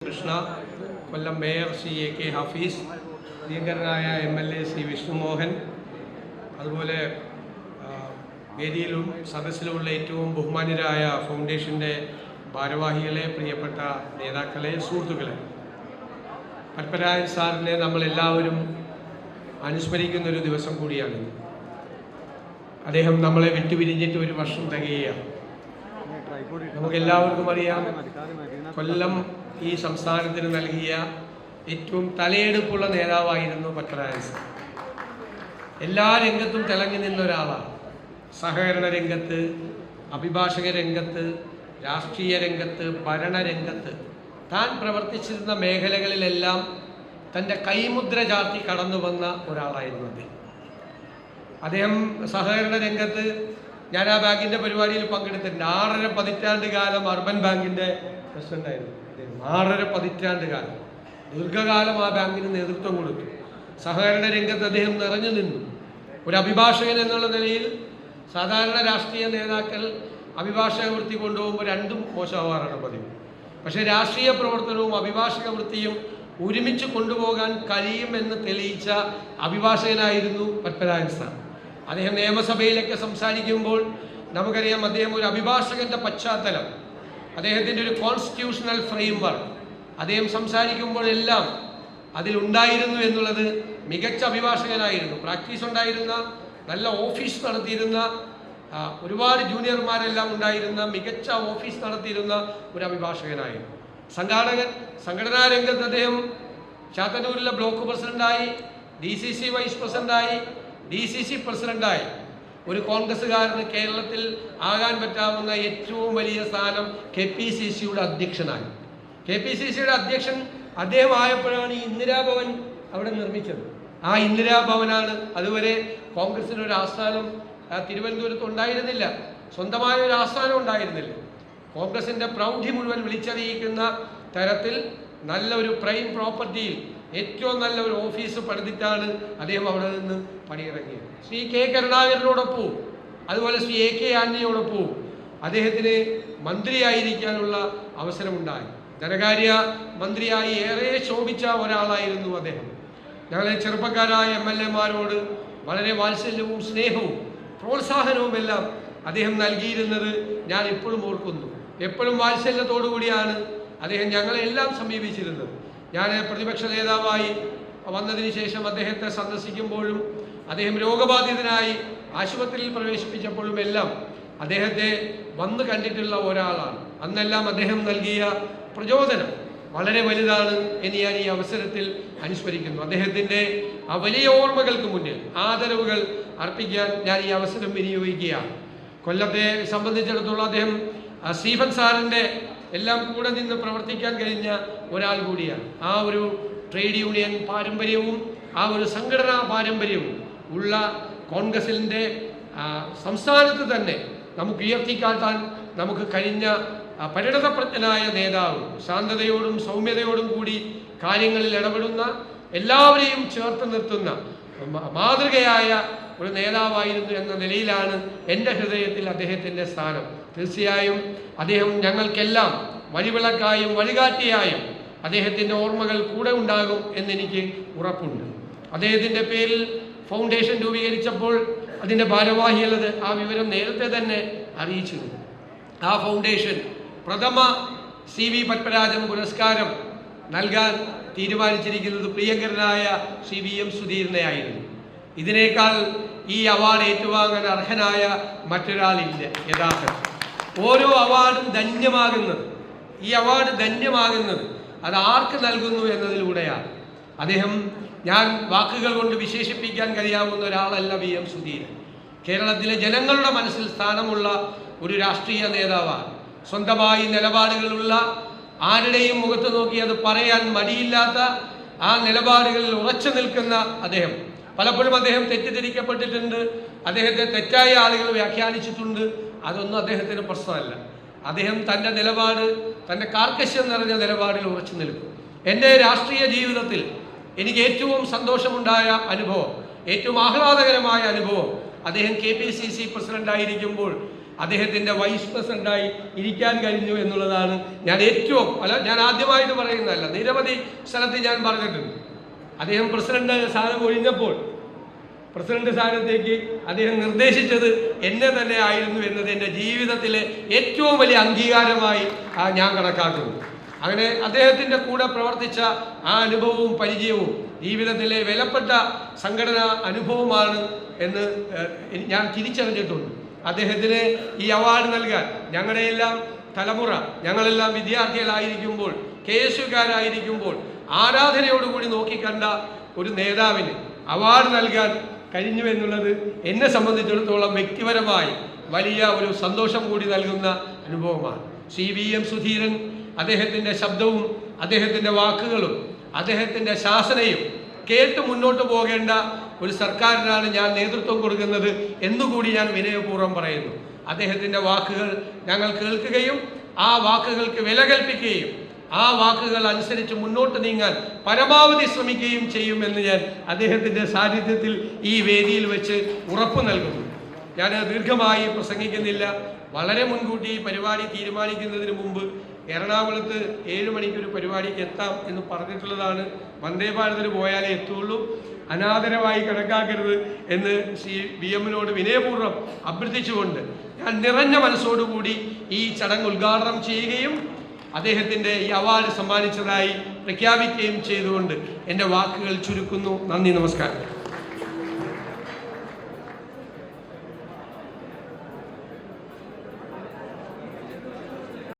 കൃഷ്ണ, കൊല്ലം mayor Shri AK Hafiz, പ്രിയങ്കരനായ MLA Shri Vishnumohan, അതുപോലെ വേദിയിലും സദസ്സിലുമുള്ള ഏറ്റവും ബഹുമാന്യരായ ഫൗണ്ടേഷൻ്റെ ഭാരവാഹികളെ, പ്രിയപ്പെട്ട നേതാക്കളെ, സുഹൃത്തുക്കളെ, പത്മരാജൻ സാറിനെ നമ്മളെല്ലാവരും അനുസ്മരിക്കുന്നൊരു ദിവസം കൂടിയാണ്. അദ്ദേഹം നമ്മളെ വിട്ടുപിരിഞ്ഞിട്ട് ഒരു വർഷം തികയുകയാണ്. നമുക്കെല്ലാവർക്കും അറിയാം, കൊല്ലം ഈ സംസ്ഥാനത്തിന് നൽകിയ ഏറ്റവും തലയെടുപ്പുള്ള നേതാവായിരുന്നു പത്മരാജൻ സാർ. എല്ലാ രംഗത്തും തിളങ്ങി നിന്ന ഒരാളാണ്. സഹകരണ രംഗത്ത്, അഭിഭാഷക രംഗത്ത്, രാഷ്ട്രീയ രംഗത്ത്, ഭരണരംഗത്ത് താൻ പ്രവർത്തിച്ചിരുന്ന മേഖലകളിലെല്ലാം തൻ്റെ കൈമുദ്ര ചാർത്തി കടന്നു വന്ന ഒരാളായിരുന്നു അദ്ദേഹം. സഹകരണ രംഗത്ത് ഞാൻ ആ ബാങ്കിൻ്റെ പരിപാടിയിൽ പങ്കെടുത്തിട്ടുണ്ട്. 6.5 പതിറ്റാണ്ട് കാലം അർബൻ ബാങ്കിൻ്റെ പ്രസിഡൻ്റായിരുന്നു അദ്ദേഹം. 6.5 പതിറ്റാണ്ട് കാലം, ദീർഘകാലം ആ ബാങ്കിന് നേതൃത്വം കൊടുത്തു. സഹകരണ രംഗത്ത് അദ്ദേഹം നിറഞ്ഞു നിന്നു. ഒരു അഭിഭാഷകൻ എന്നുള്ള നിലയിൽ സാധാരണ രാഷ്ട്രീയ നേതാക്കൾ അഭിഭാഷക വൃത്തി കൊണ്ടുപോകുമ്പോൾ രണ്ടും മോശമാവാറാണ് പതിവ്. പക്ഷേ രാഷ്ട്രീയ പ്രവർത്തനവും അഭിഭാഷക വൃത്തിയും ഒരുമിച്ച് കൊണ്ടുപോകാൻ കഴിയുമെന്ന് തെളിയിച്ച അഭിഭാഷകനായിരുന്നു പത്മരാജൻ സാർ. അദ്ദേഹം നിയമസഭയിലൊക്കെ സംസാരിക്കുമ്പോൾ നമുക്കറിയാം, അദ്ദേഹം ഒരു അഭിഭാഷകന്റെ പശ്ചാത്തലം, അദ്ദേഹത്തിൻ്റെ ഒരു കോൺസ്റ്റിറ്റ്യൂഷണൽ ഫ്രെയിംവർക്ക് അദ്ദേഹം സംസാരിക്കുമ്പോഴെല്ലാം അതിലുണ്ടായിരുന്നു എന്നുള്ളത്. മികച്ച അഭിഭാഷകനായിരുന്നു, പ്രാക്ടീസ് ഉണ്ടായിരുന്ന, നല്ല ഓഫീസ് നടത്തിയിരുന്ന, ഒരുപാട് ജൂനിയർമാരെല്ലാം ഉണ്ടായിരുന്ന, മികച്ച ഓഫീസ് നടത്തിയിരുന്ന ഒരു അഭിഭാഷകനായിരുന്നു. സംഘടനാ രംഗത്ത് അദ്ദേഹം ചാത്തന്നൂരിലെ ബ്ലോക്ക് പ്രസിഡന്റായി, DCC വൈസ് പ്രസിഡന്റായി, DCC പ്രസിഡന്റായി. ഒരു കോൺഗ്രസ്സുകാരന് കേരളത്തിൽ ആകാൻ പറ്റാവുന്ന ഏറ്റവും വലിയ സ്ഥാനം KPCCയുടെ അധ്യക്ഷനായി. KPCCയുടെ അധ്യക്ഷൻ അദ്ദേഹം ആയപ്പോഴാണ് ഈ ഇന്ദിരാഭവൻ അവിടെ നിർമ്മിച്ചത്. ആ ഇന്ദിരാഭവനാണ്. അതുവരെ കോൺഗ്രസിന് ഒരു ആസ്ഥാനം തിരുവനന്തപുരത്ത് ഉണ്ടായിരുന്നില്ല, സ്വന്തമായ ഒരു ആസ്ഥാനം ഉണ്ടായിരുന്നില്ല. കോൺഗ്രസിൻ്റെ പ്രൗഢി മുഴുവൻ വിളിച്ചറിയിക്കുന്ന തരത്തിൽ നല്ല ഒരു പ്രൈം പ്രോപ്പർട്ടിയിൽ ഏറ്റവും നല്ല ഒരു ഓഫീസ് പണിതിട്ടാണ് അദ്ദേഹം അവിടെ നിന്ന് പണിയിറങ്ങിയത്. ശ്രീ K കരുണാകരനോടൊപ്പവും അതുപോലെ ശ്രീ AK ആന്റണിയോടൊപ്പവും അദ്ദേഹത്തിന് മന്ത്രിയായിരിക്കാനുള്ള അവസരമുണ്ടായി. ധനകാര്യ മന്ത്രിയായി ഏറെ ശോഭിച്ച ഒരാളായിരുന്നു അദ്ദേഹം. ഞങ്ങളെ ചെറുപ്പക്കാരായ MLA-മാരോട് വളരെ വാത്സല്യവും സ്നേഹവും പ്രോത്സാഹനവുമെല്ലാം അദ്ദേഹം നൽകിയിരുന്നത് ഞാൻ ഇപ്പോഴും ഓർക്കുന്നു. എപ്പോഴും വാത്സല്യത്തോടു കൂടിയാണ് അദ്ദേഹം ഞങ്ങളെല്ലാം സമീപിച്ചിരുന്നത്. ഞാൻ പ്രതിപക്ഷ നേതാവായി വന്നതിന് ശേഷം അദ്ദേഹത്തെ സന്ദർശിക്കുമ്പോഴും, അദ്ദേഹം രോഗബാധിതനായി ആശുപത്രിയിൽ പ്രവേശിപ്പിച്ചപ്പോഴും എല്ലാം അദ്ദേഹത്തെ വന്ന് കണ്ടിട്ടുള്ള ഒരാളാണ്. അന്നെല്ലാം അദ്ദേഹം നൽകിയ പ്രചോദനം വളരെ വലുതാണ് എന്ന് ഞാൻ ഈ അവസരത്തിൽ അനുസ്മരിക്കുന്നു. അദ്ദേഹത്തിൻ്റെ ആ വലിയ ഓർമ്മകൾക്ക് മുന്നിൽ ആദരവുകൾ അർപ്പിക്കാൻ ഞാൻ ഈ അവസരം വിനിയോഗിക്കുകയാണ്. കൊല്ലത്തെ സംബന്ധിച്ചിടത്തോളം അദ്ദേഹം സ്റ്റീഫൻ സാറിൻ്റെ എല്ലാം കൂടെ നിന്ന് പ്രവർത്തിക്കാൻ കഴിഞ്ഞ ഒരാൾ കൂടിയാണ്. ആ ഒരു ട്രേഡ് യൂണിയൻ പാരമ്പര്യവും ആ ഒരു സംഘടനാ പാരമ്പര്യവും ഉള്ള കോൺഗ്രസിൻ്റെ സംസ്ഥാനത്ത് തന്നെ നമുക്ക് ഉയർത്തിക്കാട്ടാൻ നമുക്ക് കഴിഞ്ഞ പരിണതപ്രജ്ഞനായ നേതാവ്, ശാന്തതയോടും സൗമ്യതയോടും കൂടി കാര്യങ്ങളിൽ ഇടപെടുന്ന, എല്ലാവരെയും ചേർത്ത് നിർത്തുന്ന മാതൃകയായ ഒരു നേതാവായിരുന്നു എന്ന നിലയിലാണ് എൻ്റെ ഹൃദയത്തിൽ അദ്ദേഹത്തിൻ്റെ സ്ഥാനം. തീർച്ചയായും അദ്ദേഹം ഞങ്ങൾക്കെല്ലാം വഴിവിളക്കായും വഴികാട്ടിയായും അദ്ദേഹത്തിൻ്റെ ഓർമ്മകൾ കൂടെ ഉണ്ടാകും എന്നെനിക്ക് ഉറപ്പുണ്ട്. അദ്ദേഹത്തിൻ്റെ പേരിൽ ഫൗണ്ടേഷൻ രൂപീകരിച്ചപ്പോൾ അതിൻ്റെ ഭാരവാഹികൾ ആ വിവരം നേരത്തെ തന്നെ അറിയിച്ചിരുന്നു. ആ ഫൗണ്ടേഷൻ പ്രഥമ CV പത്മരാജൻ പുരസ്കാരം നൽകാൻ തീരുമാനിച്ചിരിക്കുന്നത് പ്രിയങ്കരനായ ശ്രീ VM സുധീരനെയായിരുന്നു. ഇതിനേക്കാൾ ഈ അവാർഡ് ഏറ്റുവാങ്ങാൻ അർഹനായ മറ്റൊരാളില്ല. യഥാർത്ഥത്തിൽ ഓരോ അവാർഡും ധന്യമാകുന്നത്, ഈ അവാർഡ് ധന്യമാകുന്നത് അത് ആർക്ക് നൽകുന്നു എന്നതിലൂടെയാണ്. അദ്ദേഹം ഞാൻ വാക്കുകൾ കൊണ്ട് വിശേഷിപ്പിക്കാൻ കഴിയാവുന്ന ഒരാളല്ല VM സുധീരൻ. കേരളത്തിലെ ജനങ്ങളുടെ മനസ്സിൽ സ്ഥാനമുള്ള ഒരു രാഷ്ട്രീയ നേതാവാണ്. സ്വന്തമായി നിലപാടുകളുള്ള, ആരുടെയും മുഖത്ത് നോക്കി അത് പറയാൻ മടിയില്ലാത്ത, ആ നിലപാടുകളിൽ ഉറച്ചു നിൽക്കുന്ന അദ്ദേഹം. പലപ്പോഴും അദ്ദേഹം തെറ്റിദ്ധരിക്കപ്പെട്ടിട്ടുണ്ട്, അദ്ദേഹത്തെ തെറ്റായ ആളുകൾ വ്യാഖ്യാനിച്ചിട്ടുണ്ട്. അതൊന്നും അദ്ദേഹത്തിന് പ്രശ്നമല്ല. അദ്ദേഹം തൻ്റെ നിലപാട്, തൻ്റെ കാർക്കശ്യം നിറഞ്ഞ നിലപാടിൽ ഉറച്ചു നിൽക്കും. എൻ്റെ രാഷ്ട്രീയ ജീവിതത്തിൽ എനിക്ക് ഏറ്റവും സന്തോഷമുണ്ടായ അനുഭവം, ഏറ്റവും ആഹ്ലാദകരമായ അനുഭവം അദ്ദേഹം KPCC പ്രസിഡന്റായിരിക്കുമ്പോൾ അദ്ദേഹത്തിൻ്റെ വൈസ് പ്രസിഡന്റായി ഇരിക്കാൻ കഴിഞ്ഞു എന്നുള്ളതാണ് ഞാൻ ആദ്യമായിട്ട് പറയുന്നതല്ല, നിരവധി സ്ഥലത്ത് ഞാൻ പറഞ്ഞിട്ടുണ്ട്. അദ്ദേഹം പ്രസിഡന്റ് സ്ഥാനം ഒഴിഞ്ഞപ്പോൾ പ്രസിഡന്റ് സ്ഥാനത്തേക്ക് അദ്ദേഹം നിർദ്ദേശിച്ചത് എന്നെ തന്നെ ആയിരുന്നു എന്നത് എൻ്റെ ജീവിതത്തിലെ ഏറ്റവും വലിയ അംഗീകാരമായി ഞാൻ കണക്കാക്കുന്നു. അങ്ങനെ അദ്ദേഹത്തിൻ്റെ കൂടെ പ്രവർത്തിച്ച ആ അനുഭവവും പരിചയവും ജീവിതത്തിലെ വിലപ്പെട്ട സംഘടനാ അനുഭവമാണ് എന്ന് ഞാൻ തിരിച്ചറിഞ്ഞിട്ടുണ്ട്. അദ്ദേഹത്തിന് ഈ അവാർഡ് നൽകാൻ ഞങ്ങളുടെയെല്ലാം തലമുറ, ഞങ്ങളെല്ലാം വിദ്യാർത്ഥികളായിരിക്കുമ്പോൾ, കേസുകാരായിരിക്കുമ്പോൾ ആരാധനയോടുകൂടി നോക്കിക്കണ്ട ഒരു നേതാവിന് അവാർഡ് നൽകാൻ കഴിഞ്ഞു എന്നുള്ളത് എന്നെ സംബന്ധിച്ചിടത്തോളം വ്യക്തിപരമായി വലിയ ഒരു സന്തോഷം കൂടി നൽകുന്ന അനുഭവമാണ്. VM സുധീരൻ, അദ്ദേഹത്തിൻ്റെ ശബ്ദവും അദ്ദേഹത്തിൻ്റെ വാക്കുകളും അദ്ദേഹത്തിൻ്റെ ശാസനയും കേട്ട് മുന്നോട്ട് പോകേണ്ട ഒരു സർക്കാരിനാണ് ഞാൻ നേതൃത്വം കൊടുക്കുന്നത് എന്നുകൂടി ഞാൻ വിനയപൂർവ്വം പറയുന്നു. അദ്ദേഹത്തിൻ്റെ വാക്കുകൾ ഞങ്ങൾ കേൾക്കുകയും ആ വാക്കുകൾക്ക് വില കൽപ്പിക്കുകയും ആ വാക്കുകൾ അനുസരിച്ച് മുന്നോട്ട് നീങ്ങാൻ പരമാവധി ശ്രമിക്കുകയും ചെയ്യുമെന്ന് ഞാൻ അദ്ദേഹത്തിൻ്റെ സാന്നിധ്യത്തിൽ ഈ വേദിയിൽ വെച്ച് ഉറപ്പു നൽകുന്നു. ഞാൻ ദീർഘമായി പ്രസംഗിക്കുന്നില്ല. വളരെ മുൻകൂട്ടി ഈ പരിപാടി തീരുമാനിക്കുന്നതിന് മുമ്പ് എറണാകുളത്ത് 7 മണിക്കൊരു പരിപാടിക്ക് എത്താം എന്ന് പറഞ്ഞിട്ടുള്ളതാണ്. വന്ദേ ഭാരതിന് പോയാലേ എത്തുള്ളൂ, അനാദരവായി കണക്കാക്കരുത് എന്ന് VM-നോട് വിനയപൂർവ്വം അഭ്യർത്ഥിച്ചുകൊണ്ട് ഞാൻ നിറഞ്ഞ മനസ്സോടുകൂടി ഈ ചടങ്ങ് ഉദ്ഘാടനം ചെയ്യുകയും അദ്ദേഹത്തിൻ്റെ ഈ അവാർഡ് സമ്മാനിച്ചതായി പ്രഖ്യാപിക്കുകയും ചെയ്തുകൊണ്ട് എൻ്റെ വാക്കുകൾ ചുരുക്കുന്നു. നന്ദി, നമസ്കാരം.